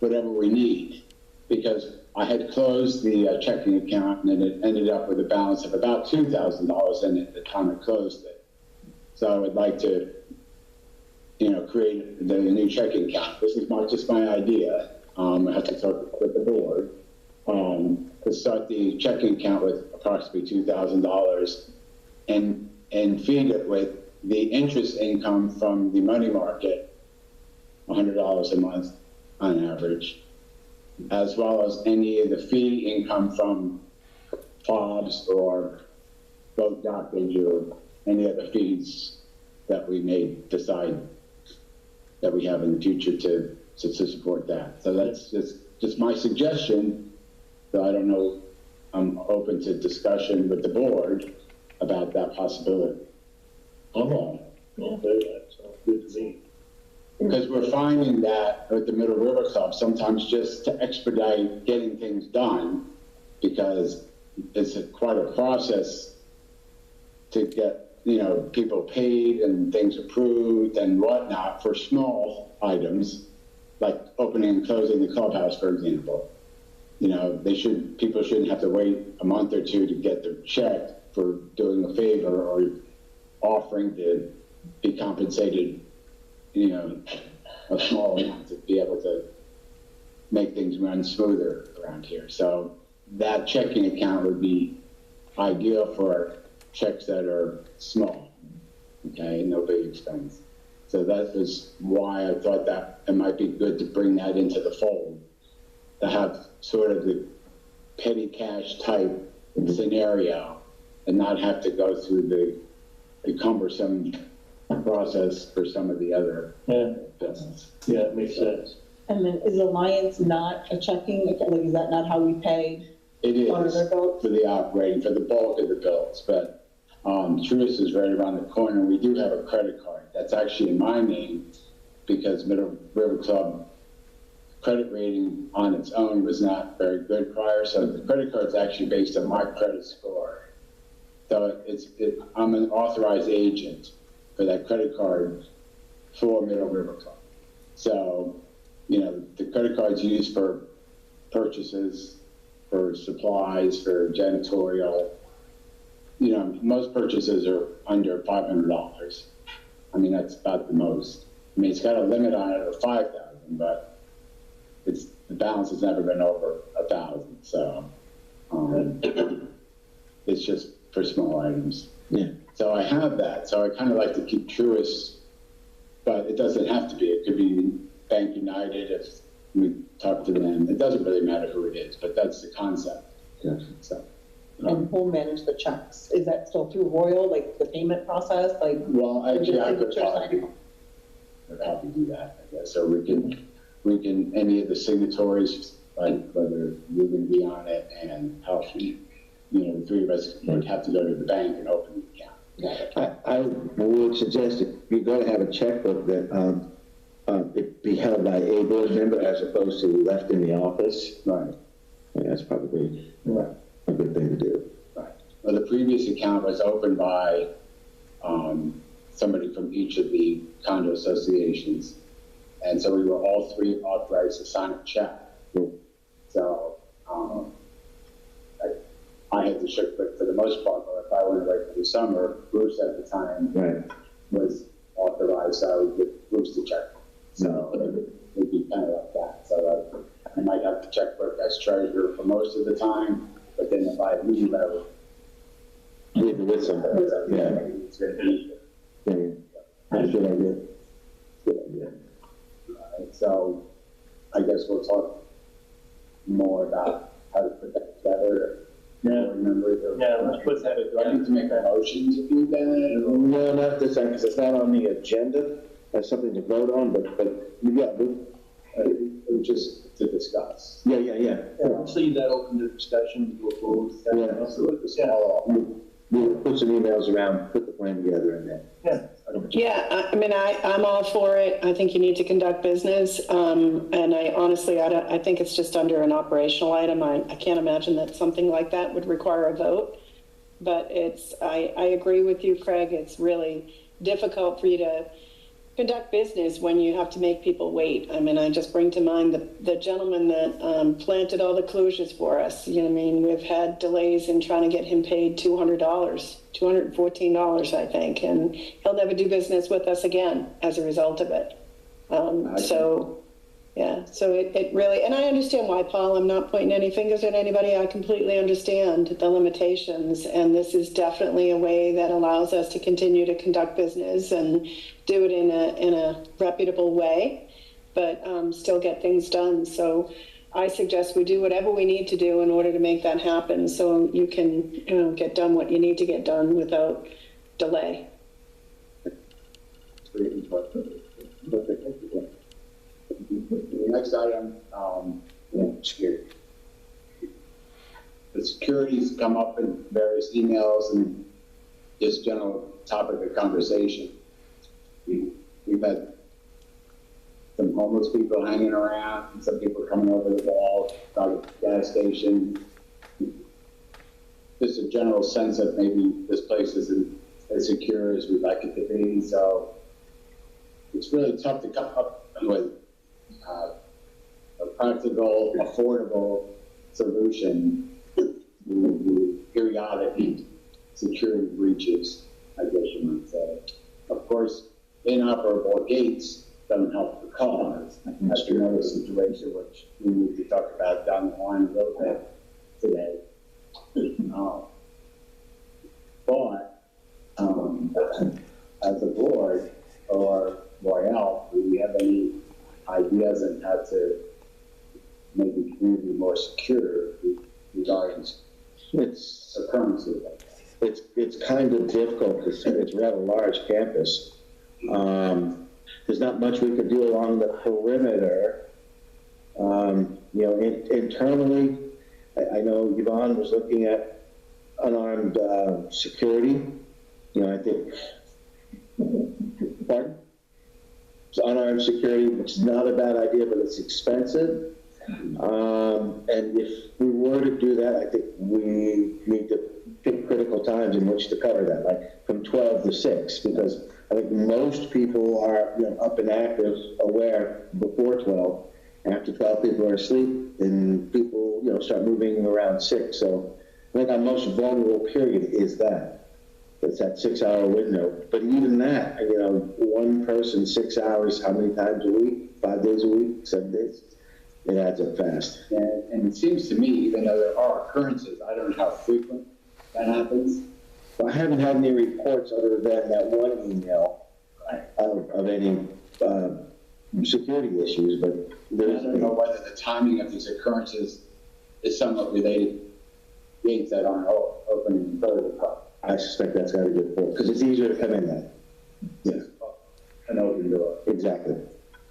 whatever we need, because I had closed the checking account and it ended up with a balance of about $2,000 in it at the time I closed it. So I would like to, create the new checking account. This is just my idea. I have to talk with the board to start the checking account with approximately $2,000 and feed it with the interest income from the money market, $100 a month on average, as well as any of the fee income from FOBs or boat dockage or any other fees that we may decide that we have in the future to support that. So that's just my suggestion. So I don't know, I'm open to discussion with the board about that possibility. Sounds good to me. Because we're finding that with the Middle River Club, sometimes just to expedite getting things done, because it's quite a process to get, people paid and things approved and whatnot for small items, like opening and closing the clubhouse, for example. People shouldn't have to wait a month or two to get their check for doing a favor or offering to be compensated, a small amount to be able to make things run smoother around here. So that checking account would be ideal for checks that are small, okay, no big expense. So that is why I thought that it might be good to bring that into the fold, to have sort of the petty cash type scenario and not have to go through the cumbersome process for some of the other business. Yeah, it makes sense. And then is Alliance not a checking account? Like, is that not how we pay? It is One of their bills? for the operating, for the bulk of the bills, but Truist is right around the corner. We do have a credit card that's actually in my name because Middle River Club credit rating on its own was not very good prior, so the credit card is actually based on my credit score. So I'm an authorized agent for that credit card for Middle River Club. So, the credit card's used for purchases, for supplies, for janitorial. Most purchases are under $500. I mean, that's about the most. I mean, it's got a limit on it of $5,000, but the balance has never been over $1,000. So it's just for small items. Yeah. So I have that. So I kind of like to keep Truist, but it doesn't have to be. It could be Bank United if we talk to them. It doesn't really matter who it is, but that's the concept. Gotcha. So. And who'll manage the checks? Is that still through Royal, like the payment process? Like, Well, actually, I could signature probably do that, I guess. So we can, any of the signatories, like whether you can be on it and help, the three of us would have to go to the bank and open the account. I would suggest if you're going to have a checkbook that it be held by a board member as opposed to left in the office. Right. Yeah, that's probably Right. a good thing to do. Right. Well, the previous account was opened by somebody from each of the condo associations. And so we were all three authorized to sign a check. So I had the checkbook for the most part, but if I went away for the summer, Bruce at the time was authorized, so I would give Bruce the check. So it would be kind of like that. So I might have the checkbook as treasurer for most of the time, but then if I leave, I would Leave it with somebody. Yeah. it's going to be That's a good idea. good idea. So I guess we'll talk more about how to put that together. Let's put that Do I need to make a motion to do that? No, not this time, because it's not on the agenda. That's something to vote on, but yeah, Just to discuss. yeah. Let's leave that open to discussion, go forward with that. Yeah. Absolutely. So, We'll put some emails around, put the plan together, and then. Yeah, I mean, I'm all for it. I think you need to conduct business. And I honestly, I think it's just under an operational item. I can't imagine that something like that would require a vote. But I agree with you, Craig. It's really difficult for you to conduct business when you have to make people wait. I mean, I just bring to mind the gentleman that planted all the closures for us. You know, I mean, we've had delays in trying to get him paid $200, $214, I think, and he'll never do business with us again as a result of it. So it really, and I understand why, Paul, I'm not pointing any fingers at anybody. I completely understand the limitations, and this is definitely a way that allows us to continue to conduct business and do it in a reputable way, but still get things done. So I suggest we do whatever we need to do in order to make that happen, so you can, get done what you need to get done without delay. The next item, security. The security's come up in various emails and just general topic of conversation. We've had some homeless people hanging around, and some people coming over the wall, out the gas station. Just a general sense that maybe this place isn't as secure as we'd like it to be, so it's really tough to come up with a practical, affordable solution to periodic security breaches, I guess you might say. Of course, inoperable gates don't help the cause. That's another situation which we need to talk about down the line a little bit today. But as a board or Royale, do we have any ideas on how to make the community more secure regarding occurrences like that? It's kind of difficult because it's a rather large campus. There's not much we could do along the perimeter. Internally, I know Yvonne was looking at unarmed security. I think, pardon? It's unarmed security, which is not a bad idea, but it's expensive. And if we were to do that, I think we need to pick critical times in which to cover that, like from 12 to 6, because I think most people are up and active, aware before 12. After 12, people are asleep, and people start moving around 6. So I think our most vulnerable period is that. It's that 6-hour window. But even that, one person, 6 hours, how many times a week? 5 days a week? 7 days? It adds up fast. And it seems to me, even though there are occurrences, I don't know how frequent that happens. Well, I haven't had any reports other than that one email of any security issues, but I don't know whether the timing of these occurrences is somewhat related to gates that aren't open in front of the car. I suspect that's got to be important, because it's easier to come in then. Yes. An open door. Exactly.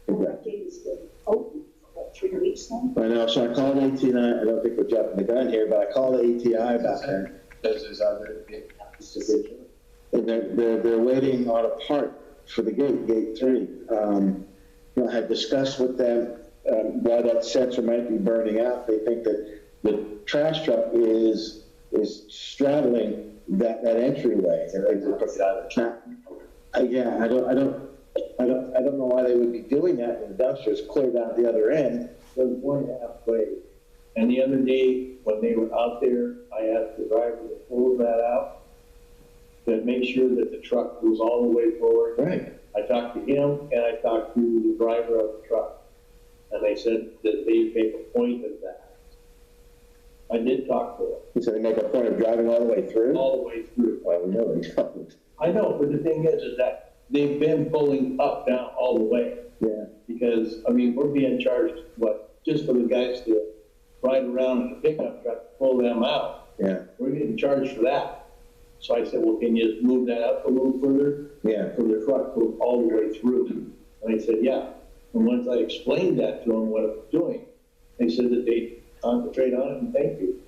That gate has been open for about 3 weeks now. I know, so I called ATI, I don't think we're jumping the gun here, but I called ATI about that. There's other situations. And they're waiting on a part for the gate 3. I had discussed with them why that sensor might be burning out. They think that the trash truck is straddling that entryway. Yeah, I don't know why they would be doing that when the dumpster's cleared out the other end. There's 1.5 ways. And the other day, when they were out there, I asked the driver to pull that out, to make sure that the truck goes all the way forward. Right. I talked to him, and I talked to the driver of the truck, and they said that they make a point of that. I did talk to them. He said they make a point of driving all the way through? All the way through. Well, no, they don't. I know, but the thing is that they've been pulling up, down, all the way. Yeah. Because, we're being charged, just for the guys to ride around in a pickup truck, to pull them out. Yeah. We're getting charged for that. So I said, well, can you move that up a little further? Yeah. For the truck goes all the way through. And they said, yeah. And once I explained that to them, what it was doing, they said that they concentrate on it and thank you.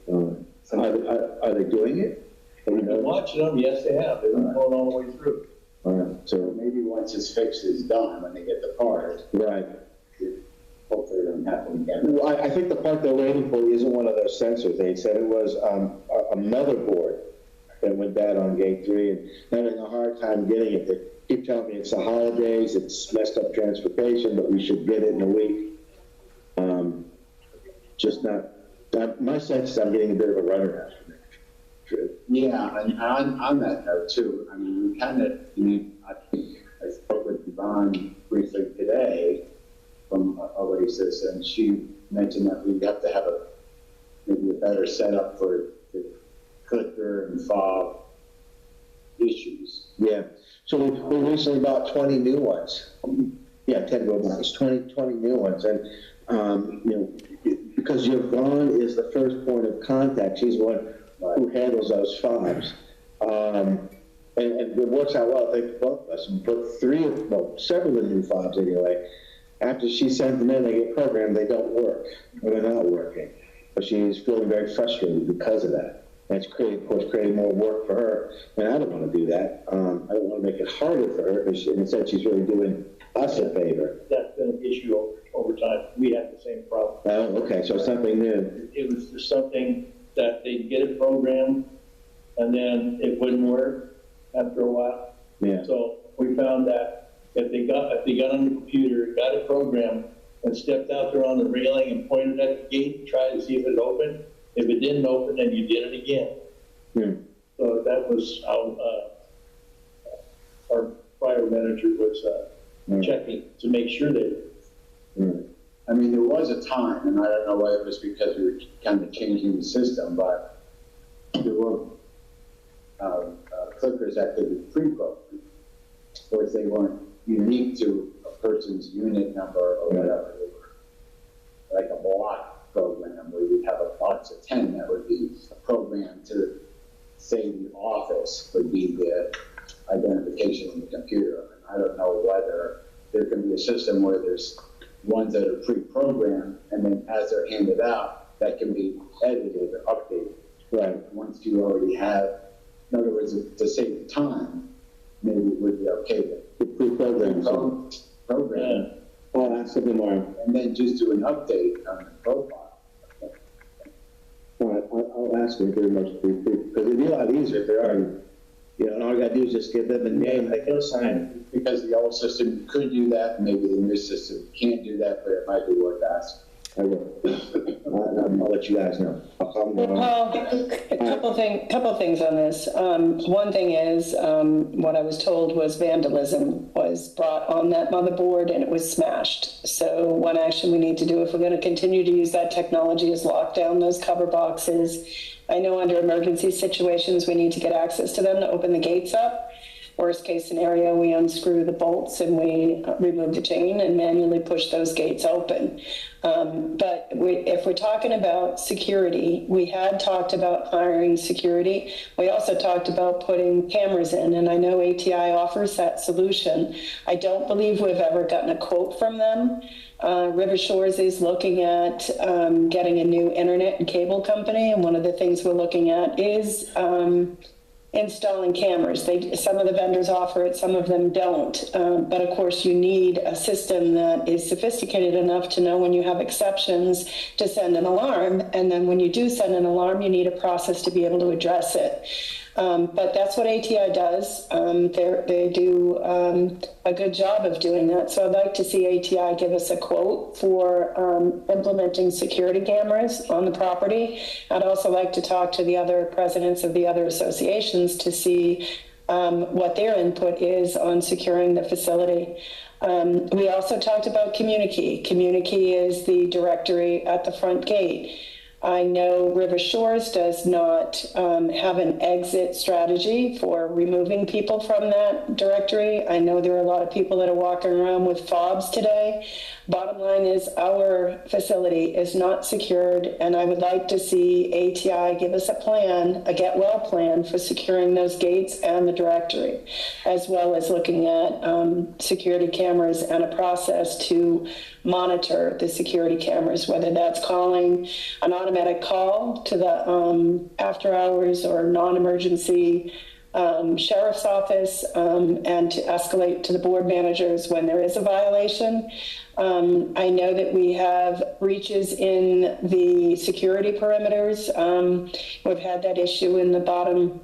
Are they doing it? We've been watching them, yes, they have. They've been going all the way through. All right, so, Maybe once it's fixed, it's done, when they get the part, right. hopefully it doesn't happen again. Well, I think the part they're waiting for isn't one of those sensors. They said it was a motherboard that went bad on gate 3 and having a hard time getting it. They keep telling me it's the holidays, it's messed up transportation, but we should get it in a week. Just not, my sense is I'm getting a bit of a runaround from that trip. Yeah, and on that note too, I mean, we kind of, I think I spoke with Yvonne briefly today from Oasis, and she mentioned that we have to have maybe a better setup for the clicker and fob issues. Yeah, so we recently bought 20 new ones. Yeah, 10 robots, 20 new ones. And, because Yvonne is the first point of contact, she's the one who handles those fobs. And it works out well. I think both of us put several of the new fobs anyway. After she sends them in, they get programmed, they don't work, or they're not working. But she's feeling very frustrated because of that. And it's creating more work for her. And I don't want to do that. I don't want to make it harder for her, because instead she's really doing us a favor. That's been an issue over time. We had the same problem. Oh, okay, so something new. It was just something that they'd get it programmed, and then it wouldn't work after a while. Yeah. So we found that if they got on the computer, got it programmed, and stepped out there on the railing and pointed at the gate, tried to see if it opened. If it didn't open, then you did it again. Hmm. So that was how our prior manager was checking to make sure that. I mean, there was a time, and I don't know whether it was because we were kind of changing the system, but there were clickers that could be pre-programmed. Of course, they weren't unique to a person's unit number or whatever. They were like a block program where you'd have a box of 10 that would be programmed to say the office would be the identification in the computer. And I don't know whether there can be a system where there's ones that are pre-programmed, and then as they're handed out, that can be edited or updated. Right. Once you already have, in other words, to save time, maybe it would be okay to Pre-programmed. program, Oh, that's something more. and then just do an update on the profile. All right, I'll ask them very much, because it'd be a lot easier if they're already, and all you gotta do is just give them a name, they can assign it. Because the old system could do that, maybe the new system can't do that, but it might be worth asking. I will. I'll let you guys know. I'll call them. Well, a couple things on this. One thing is, what I was told was vandalism was brought on that motherboard and it was smashed. So one action we need to do if we're going to continue to use that technology is lock down those cover boxes. I know under emergency situations, we need to get access to them to open the gates up. Worst case scenario, we unscrew the bolts and we remove the chain and manually push those gates open. But if we're talking about security, we had talked about hiring security. We also talked about putting cameras in, and I know ATI offers that solution. I don't believe we've ever gotten a quote from them. River Shores is looking at getting a new internet and cable company, and one of the things we're looking at is installing cameras. Some of the vendors offer it, some of them don't. But of course, you need a system that is sophisticated enough to know when you have exceptions to send an alarm. And then when you do send an alarm, you need a process to be able to address it. But that's what ATI does. They do a good job of doing that. So I'd like to see ATI give us a quote for implementing security cameras on the property. I'd also like to talk to the other presidents of the other associations to see what their input is on securing the facility. We also talked about Communikey. Communikey is the directory at the front gate. I know River Shores does not have an exit strategy for removing people from that directory. I know there are a lot of people that are walking around with fobs today. Bottom line is our facility is not secured, and I would like to see ATI give us a plan, a get well plan for securing those gates and the directory, as well as looking at security cameras and a process to monitor the security cameras, whether that's calling an automatic call to the after hours or non-emergency sheriff's office and to escalate to the board managers when there is a violation. I know that we have breaches in the security perimeters. We've had that issue in the bottom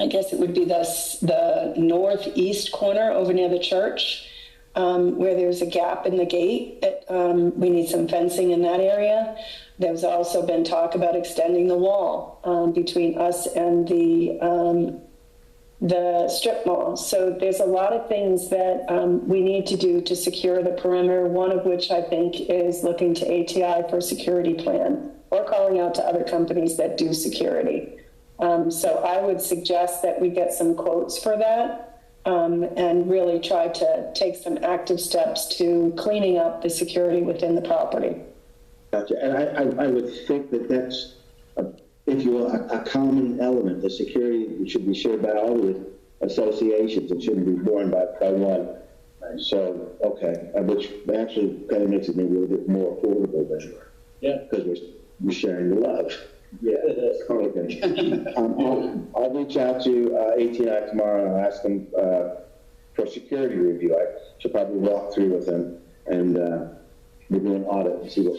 I guess it would be the northeast corner over near the church, where there's a gap in the gate. We need some fencing in that area. There's also been talk about extending the wall between us and the strip mall. So there's a lot of things that we need to do to secure the perimeter, one of which I think is looking to ATI for a security plan or calling out to other companies that do security. So I would suggest that we get some quotes for that and really try to take some active steps to cleaning up the security within the property. Gotcha. And I would think that that's, if you will, a common element. The security should be shared by all the associations. It shouldn't be borne by one. So, okay, which actually kind of makes it maybe a little bit more affordable than, Yeah. because we're sharing the love. Yeah. Okay. I'll reach out to AT&I tomorrow and I'll ask them for security review. I should probably walk through with them and we'll do an audit and see what.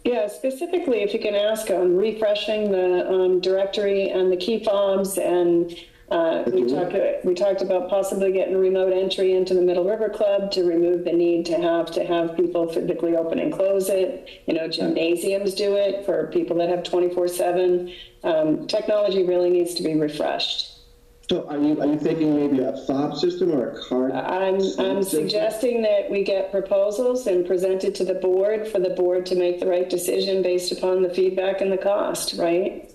Yeah, specifically, if you can ask on refreshing the directory and the key fobs, and we talked about possibly getting remote entry into the Middle River Club to remove the need to have people physically open and close it. You know, gymnasiums do it for people that have 24/7. Technology really needs to be refreshed. So are you thinking maybe a fob system or a card? I'm suggesting that we get proposals and present it to the board for the board to make the right decision based upon the feedback and the cost, right?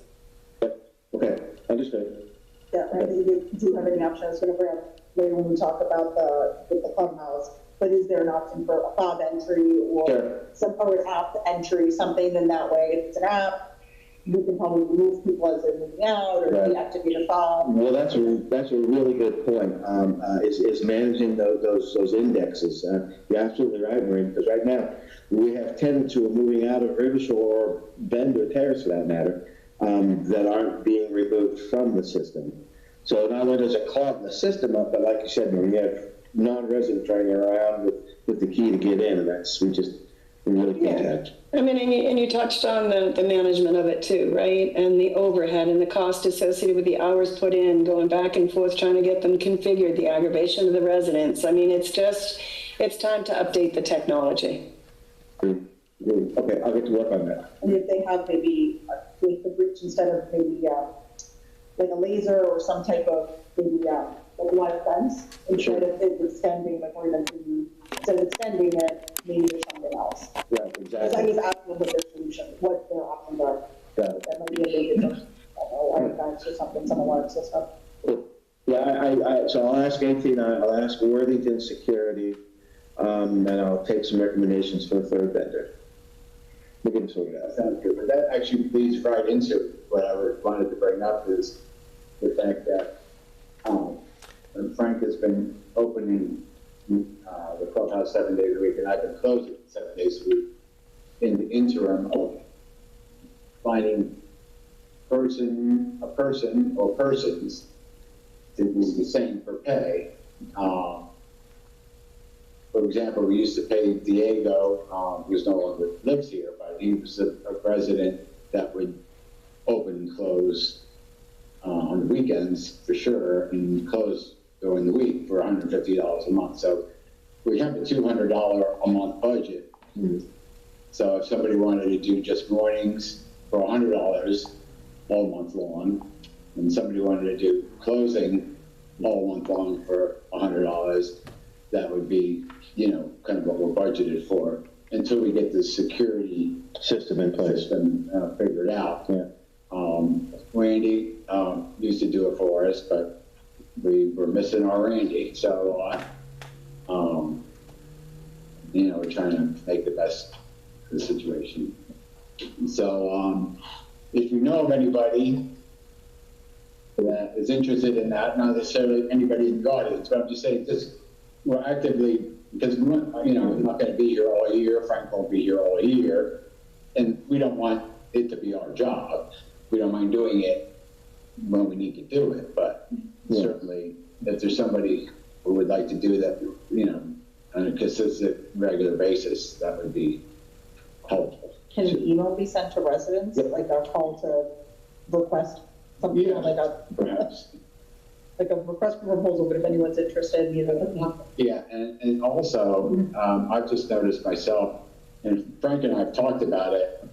Okay, understood. Yeah, I think we do have any option. I was going to bring up later when we talk about the clubhouse, but is there an option for a fob entry or or an app entry, something in that way? If it's an app, we can probably remove people as they're moving out or deactivate a fob. Well, that's a really good point. Is managing those indexes. You're absolutely right, Maureen. Because right now we have tenants who are moving out of Rivershore or Bend or Terrace, for that matter, that aren't being removed from the system. So not only does it clog the system up, but like you said, Maureen, you have non-residents running around with the key to get in, and we really can't touch. I mean, and you touched on the management of it too, right? And the overhead and the cost associated with the hours put in, going back and forth, trying to get them configured, the aggravation of the residents. I mean, it's time to update the technology. Okay, I'll get to work on that. And if they have maybe they could reach instead of maybe like a laser or some type of maybe like a wire fence instead of it extending, like we're going to do, instead of extending it, maybe there's something else. Yeah, Because I exactly. was asking what their solution, what their options are. Yeah. That might be a big difference. Wire fence or something, some alarm system. Yeah, so I'll ask AT&I, I'll ask Worthington Security, and I'll take some recommendations for a third vendor. We can sort it out. Sounds good, but that actually leads right into what I wanted to bring up is the fact that Frank has been opening the clubhouse 7 days a week, and I've been closing it 7 days a week. In the interim of finding a person or persons to do the same for pay. For example, we used to pay Diego, who's no longer lives here, but he was a resident that would open and close on the weekends for sure, and close during the week for $150 a month. So we have a $200 a month budget. So if somebody wanted to do just mornings for $100 all month long, and somebody wanted to do closing all month long for $100, that would be, kind of what we're budgeted for until we get the security System in place. figured out. Yeah. Randy used to do it for us, but we were missing our Randy. So, we're trying to make the best of the situation. So, if you know of anybody that is interested in that, not necessarily anybody in the audience, but I'm just saying we're actively, because we're not going to be here all year. Frank won't be here all year, and we don't want it to be our job. We don't mind doing it when we need to do it, but certainly if there's somebody who would like to do that, on a consistent, regular basis, that would be helpful. Can an email be sent to residents, like our call to request something like a? Perhaps. like a request for proposal, but if anyone's interested, you know. Yeah, and also, I've just noticed myself, and Frank and I have talked about it,